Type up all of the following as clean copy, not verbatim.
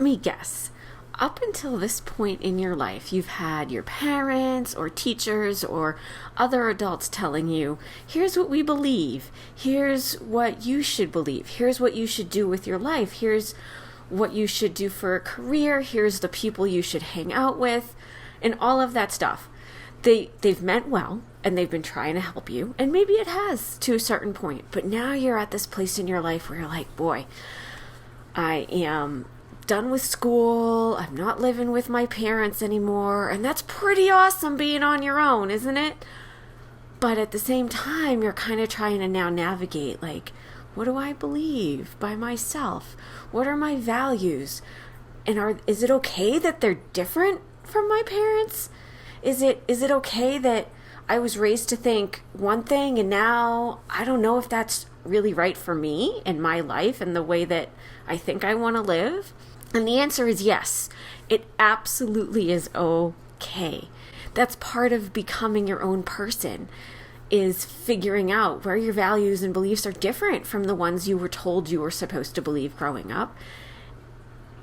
me guess. Up until this point in your life, you've had your parents or teachers or other adults telling you, here's what we believe, here's what you should believe, here's what you should do with your life, here's what you should do for a career, here's the people you should hang out with, and all of that stuff. They've meant well, and they've been trying to help you, and maybe it has to a certain point, but now you're at this place in your life where you're like, boy, I am done with school, I'm not living with my parents anymore, and that's pretty awesome being on your own, isn't it? But at the same time, you're kind of trying to now navigate, like, what do I believe by myself? What are my values? And is it okay that they're different from my parents? Is it okay that I was raised to think one thing and now I don't know if that's really right for me and my life and the way that I think I want to live? And the answer is yes. It absolutely is okay. That's part of becoming your own person, is figuring out where your values and beliefs are different from the ones you were told you were supposed to believe growing up.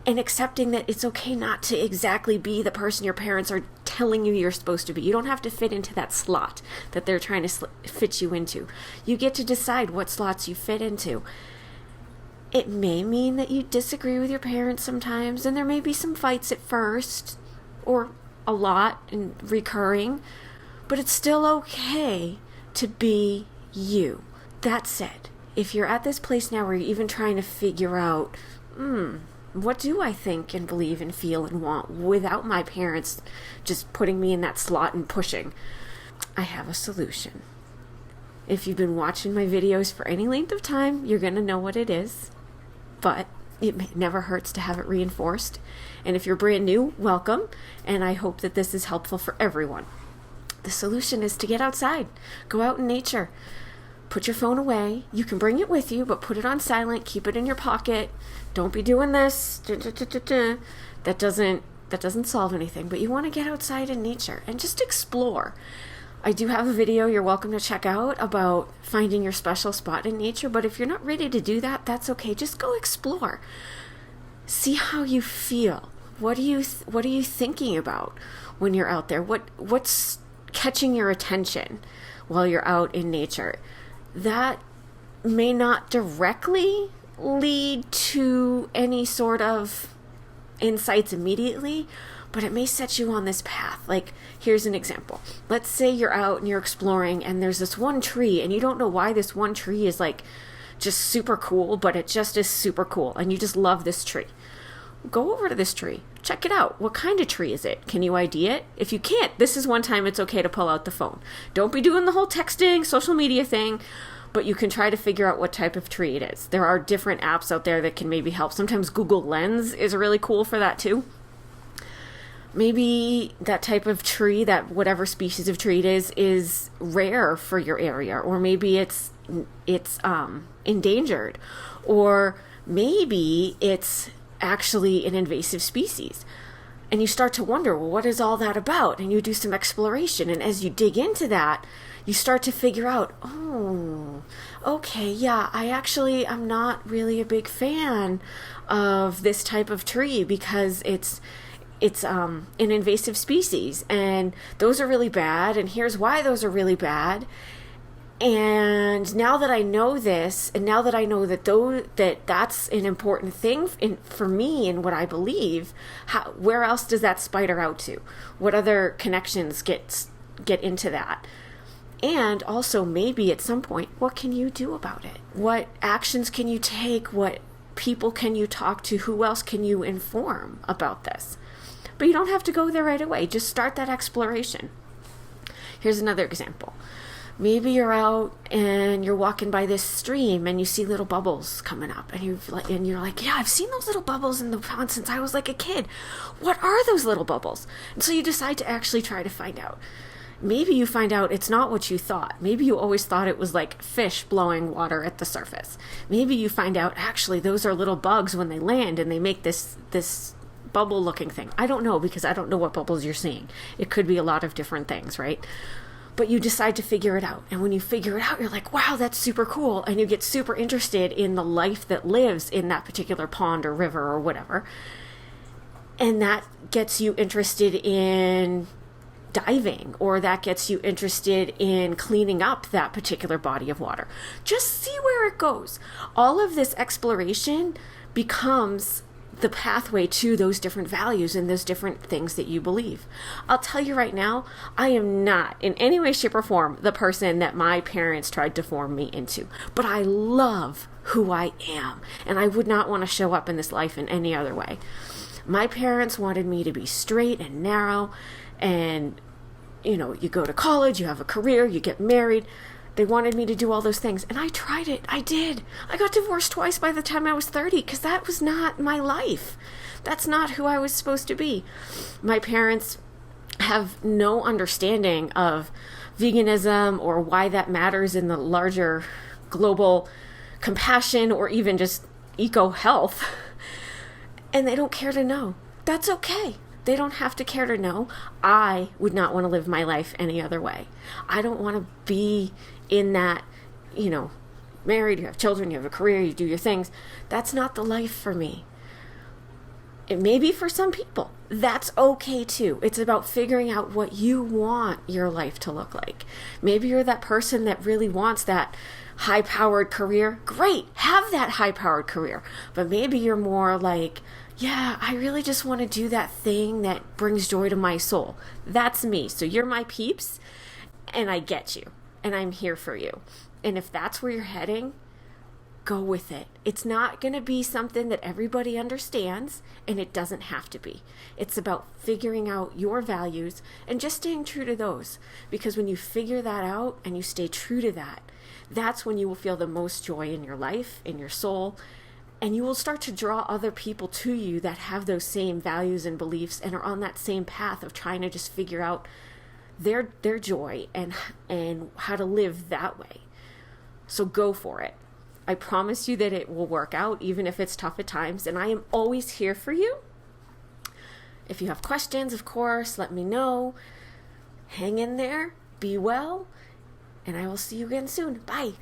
And accepting that it's okay not to exactly be the person your parents are telling you you're supposed to be. You don't have to fit into that slot that they're trying to fit you into. You get to decide what slots you fit into. It may mean that you disagree with your parents sometimes, and there may be some fights at first, or a lot and recurring, but it's still okay to be you. That said, if you're at this place now where you're even trying to figure out, what do I think and believe and feel and want without my parents just putting me in that slot and pushing, I have a solution. If you've been watching my videos for any length of time, you're going to know what it is. But it never hurts to have it reinforced. And if you're brand new, welcome. And I hope that this is helpful for everyone. The solution is to get outside. Go out in nature. Put your phone away. You can bring it with you, but put it on silent. Keep it in your pocket. Don't be doing this. That doesn't solve anything. But you want to get outside in nature and just explore. I do have a video you're welcome to check out about finding your special spot in nature, but if you're not ready to do that, that's okay. Just go explore. See how you feel. What are you thinking about when you're out there? What's catching your attention while you're out in nature? That may not directly lead to any sort of insights immediately, but it may set you on this path. Like, here's an example. Let's say you're out and you're exploring and there's this one tree and you don't know why this one tree is like just super cool, but it just is super cool and you just love this tree. Go over to this tree. Check it out. What kind of tree is it? Can you ID it? If you can't, this is one time it's okay to pull out the phone. Don't be doing the whole texting, social media thing, but you can try to figure out what type of tree it is. There are different apps out there that can maybe help. Sometimes Google Lens is really cool for that too. Maybe that type of tree, that whatever species of tree it is rare for your area, or maybe it's endangered, or maybe it's actually an invasive species. And you start to wonder, well, what is all that about? And you do some exploration, and as you dig into that, you start to figure out, oh, okay, yeah, I'm not really a big fan of this type of tree because it's an invasive species, and those are really bad, and here's why those are really bad. And now that I know this, and now that I know that that's an important thing for me and what I believe, where else does that spider out to? What other connections get into that? And also, maybe at some point, what can you do about it? What actions can you take? What people can you talk to? Who else can you inform about this? But you don't have to go there right away. Just start that exploration. Here's another example. Maybe you're out and you're walking by this stream and you see little bubbles coming up, and you're like, yeah, I've seen those little bubbles in the pond since I was like a kid. What are those little bubbles? And so you decide to actually try to find out. Maybe you find out it's not what you thought. Maybe you always thought it was like fish blowing water at the surface. Maybe you find out actually those are little bugs when they land and they make this bubble looking thing. I don't know, because I don't know what bubbles you're seeing. It could be a lot of different things, right? But you decide to figure it out. And when you figure it out, you're like, wow, that's super cool. And you get super interested in the life that lives in that particular pond or river or whatever. And that gets you interested in diving, or that gets you interested in cleaning up that particular body of water. Just see where it goes. All of this exploration becomes the pathway to those different values and those different things that you believe. I'll tell you right now, I am not in any way, shape, or form the person that my parents tried to form me into. But I love who I am, and I would not want to show up in this life in any other way. My parents wanted me to be straight and narrow, and you go to college, you have a career, you get married. They wanted me to do all those things. And I tried it. I did. I got divorced twice by the time I was 30 because that was not my life. That's not who I was supposed to be. My parents have no understanding of veganism or why that matters in the larger global compassion or even just eco health. And they don't care to know. That's okay. They don't have to care to know. I would not want to live my life any other way. I don't want to be in that, married, you have children, you have a career, you do your things. That's not the life for me. It may be for some people. That's okay too. It's about figuring out what you want your life to look like. Maybe you're that person that really wants that high-powered career. Great, have that high-powered career. But maybe you're more like, yeah, I really just want to do that thing that brings joy to my soul. That's me. So you're my peeps, and I get you, and I'm here for you. And if that's where you're heading, go with it. It's not going to be something that everybody understands, and it doesn't have to be. It's about figuring out your values and just staying true to those. Because when you figure that out and you stay true to that, that's when you will feel the most joy in your life, in your soul, and you will start to draw other people to you that have those same values and beliefs and are on that same path of trying to just figure out their joy and how to live that way. So go for it. I promise you that it will work out, even if it's tough at times, and I am always here for you. If you have questions, of course, let me know. Hang in there, be well, and I will see you again soon. Bye.